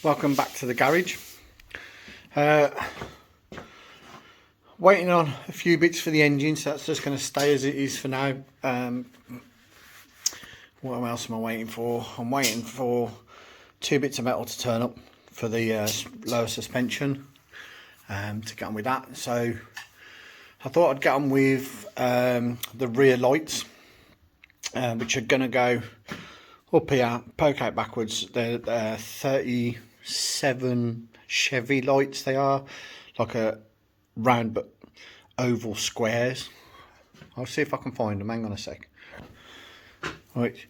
Welcome back to the garage. Waiting on a few bits for the engine, so that's just going to stay as it is for now. What else am I waiting for? I'm waiting for 2 bits of metal to turn up for the lower suspension, to get on with that. So I thought I'd get on with the rear lights, which are going to go up here, poke out backwards. They're 37 Chevy lights. They are like a round but oval squares. I'll see if I can find them. Hang on a sec. Right,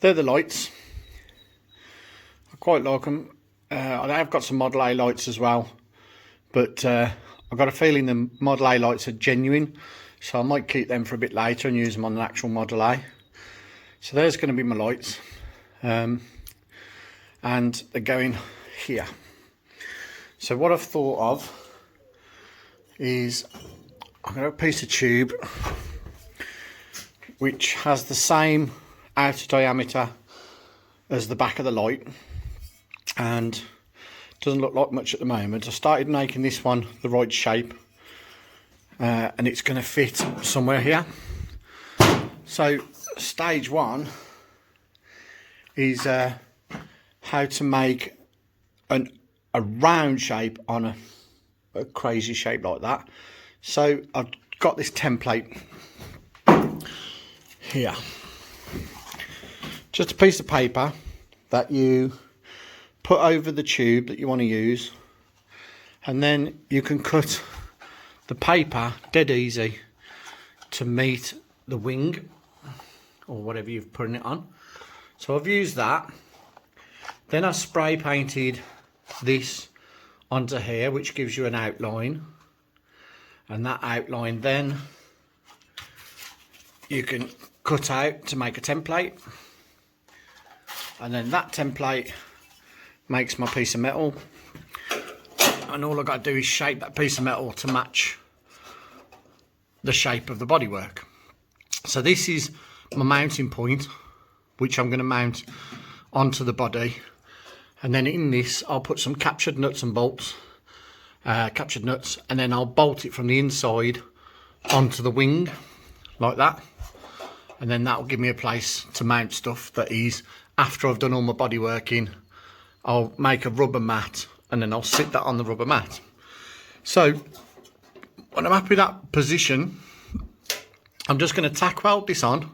they're the lights. I quite like them. I have got some Model A lights as well, but I've got a feeling the Model A lights are genuine, so I might keep them for a bit later and use them on an actual Model A. So there's going to be my lights, and they're going here. So what I've thought of is I've got a piece of tube which has the same outer diameter as the back of the light, and doesn't look like much at the moment. I started making this one the right shape, and it's going to fit somewhere here. So stage one is how to make a round shape on a crazy shape like that. So I've got this template here, just a piece of paper that you put over the tube that you want to use, and then you can cut the paper dead easy to meet the wing or whatever you've put it on. So I've used that, then I spray painted this onto here, which gives you an outline, and that outline then you can cut out to make a template, and then that template makes my piece of metal, and all I've got to do is shape that piece of metal to match the shape of the bodywork. So this is my mounting point, which I'm going to mount onto the body, and then in this I'll put some captured nuts and bolts, and then I'll bolt it from the inside onto the wing like that, and then that will give me a place to mount stuff. That is, after I've done all my body working, I'll make a rubber mat and then I'll sit that on the rubber mat. So when I'm happy with that position, I'm just going to tack weld this on,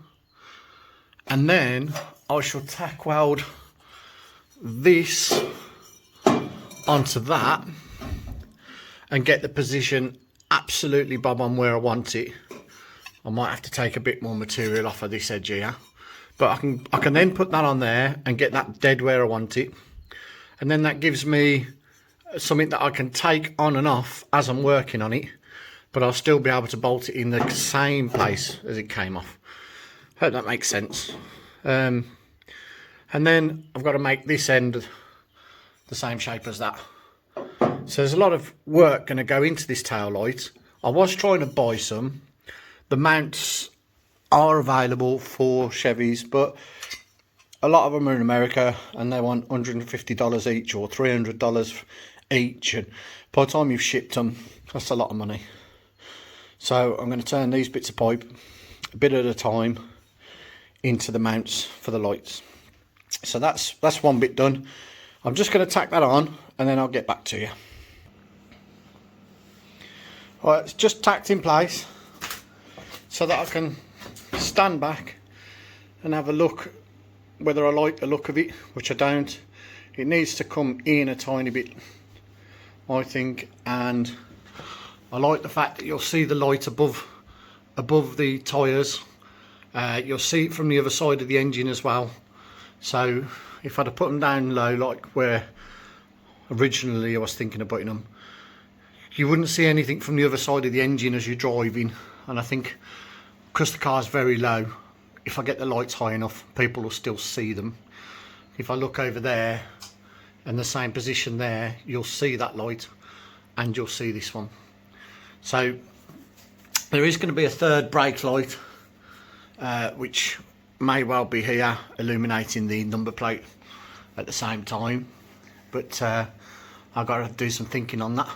and then I shall tack weld this onto that and get the position absolutely bob on where I want it. I might have to take a bit more material off of this edge here, but I can then put that on there and get that dead where I want it, and then that gives me something that I can take on and off as I'm working on it, but I'll still be able to bolt it in the same place as it came off. Hope that makes sense. And then I've got to make this end the same shape as that. So there's a lot of work going to go into this tail light. I was trying to buy some. The mounts are available for Chevys, but a lot of them are in America and they want $150 each or $300 each, and by the time you've shipped them, that's a lot of money. So I'm going to turn these bits of pipe a bit at a time into the mounts for the lights. So that's one bit done. I'm just going to tack that on and then I'll get back to you. Right, it's just tacked in place so that I can stand back and have a look whether I like the look of it, which I don't. It needs to come in a tiny bit, I think, and I like the fact that you'll see the light above the tyres. You'll see it from the other side of the engine as well. So if I'd have put them down low, like where originally I was thinking of putting them, you wouldn't see anything from the other side of the engine as you're driving. And I think because the car's very low, if I get the lights high enough, people will still see them. If I look over there in the same position there, you'll see that light and you'll see this one. So there is going to be a third brake light, which may well be here illuminating the number plate at the same time, but I've got to do some thinking on that.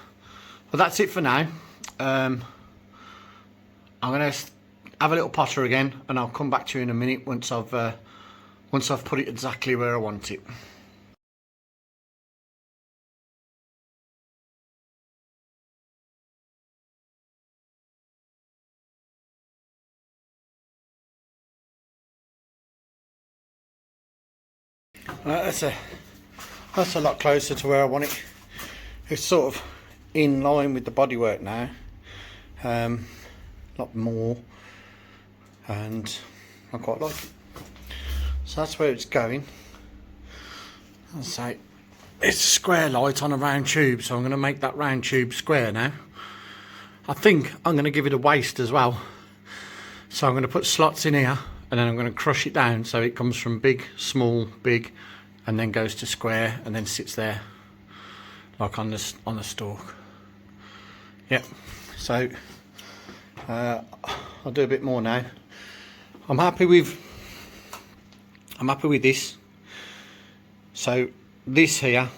But that's it for now. I'm going to have a little potter again, and I'll come back to you in a minute once I've put it exactly where I want it. That's a lot closer to where I want it. It's sort of in line with the bodywork now, a lot more, and I quite like it. So that's where it's going. I'll say it's a square light on a round tube, so I'm going to make that round tube square now. I think I'm going to give it a waist as well, so I'm going to put slots in here, and then I'm going to crush it down so it comes from big, small, big, and then goes to square, and then sits there like on the stalk. Yep. So I'll do a bit more now. I'm happy with this. So this here,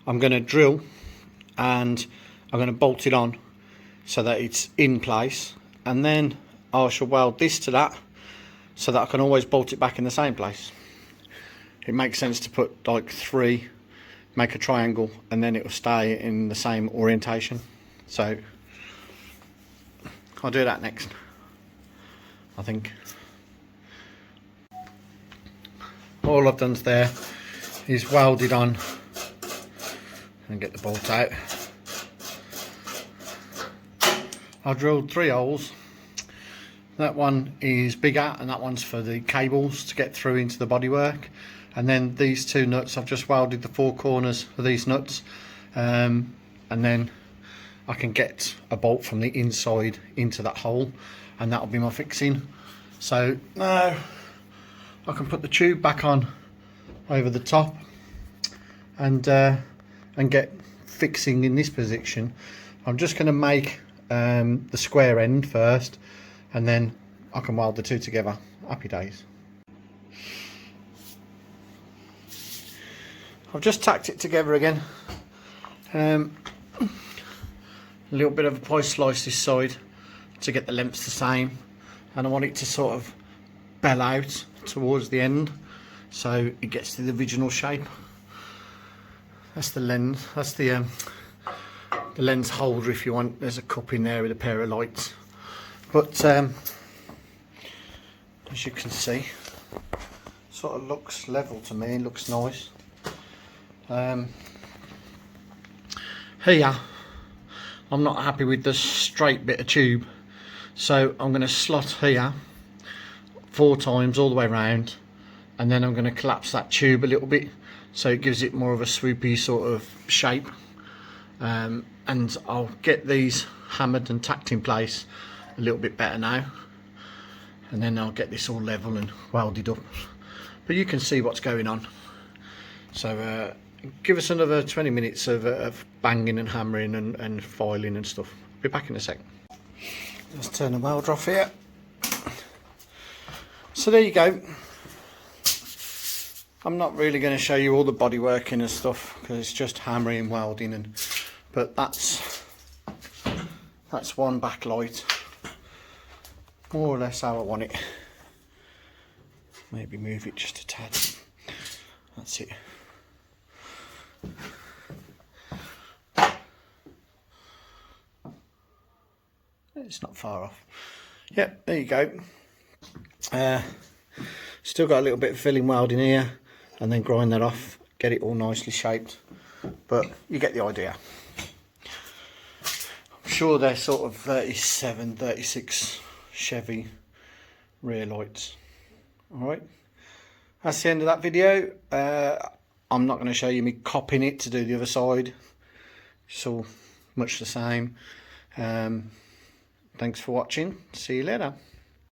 I'm going to drill, and I'm going to bolt it on so that it's in place, and then I shall weld this to that so that I can always bolt it back in the same place. It makes sense to put like 3, make a triangle, and then it will stay in the same orientation. So I'll do that next, I think. All I've done there is welded on and get the bolt out. I drilled 3 holes. That one is bigger, and that one's for the cables to get through into the bodywork. And then these 2 nuts, I've just welded the 4 corners of these nuts, and then I can get a bolt from the inside into that hole, and that'll be my fixing. So now I can put the tube back on over the top, and get fixing in this position. I'm just going to make the square end first, and then I can weld the 2 together. Happy days. I've just tacked it together again. A little bit of a pie slice this side to get the lengths the same, and I want it to sort of bell out towards the end so it gets to the original shape. That's the lens. That's the lens holder if you want. There's a cup in there with a pair of lights. But as you can see, sort of looks level to me. It looks nice. Here I'm not happy with the straight bit of tube, so I'm going to slot here 4 times all the way around, and then I'm going to collapse that tube a little bit so it gives it more of a swoopy sort of shape, and I'll get these hammered and tacked in place a little bit better now, and then I'll get this all level and welded up. But you can see what's going on. So give us another 20 minutes of banging and hammering and filing and stuff. Be back in a second. Let's turn the welder off here. So there you go. I'm not really going to show you all the body working and stuff because it's just hammering and welding, but that's one backlight, more or less how I want it. Maybe move it just a tad. That's it. It's not far off. Yep, there you go. Still got a little bit of filling welding here, and then grind that off, get it all nicely shaped, but you get the idea. I'm sure they're sort of 37, 36 Chevy rear lights. Alright, that's the end of that video. I'm not going to show you me copying it to do the other side. It's all much the same. Thanks for watching. See you later.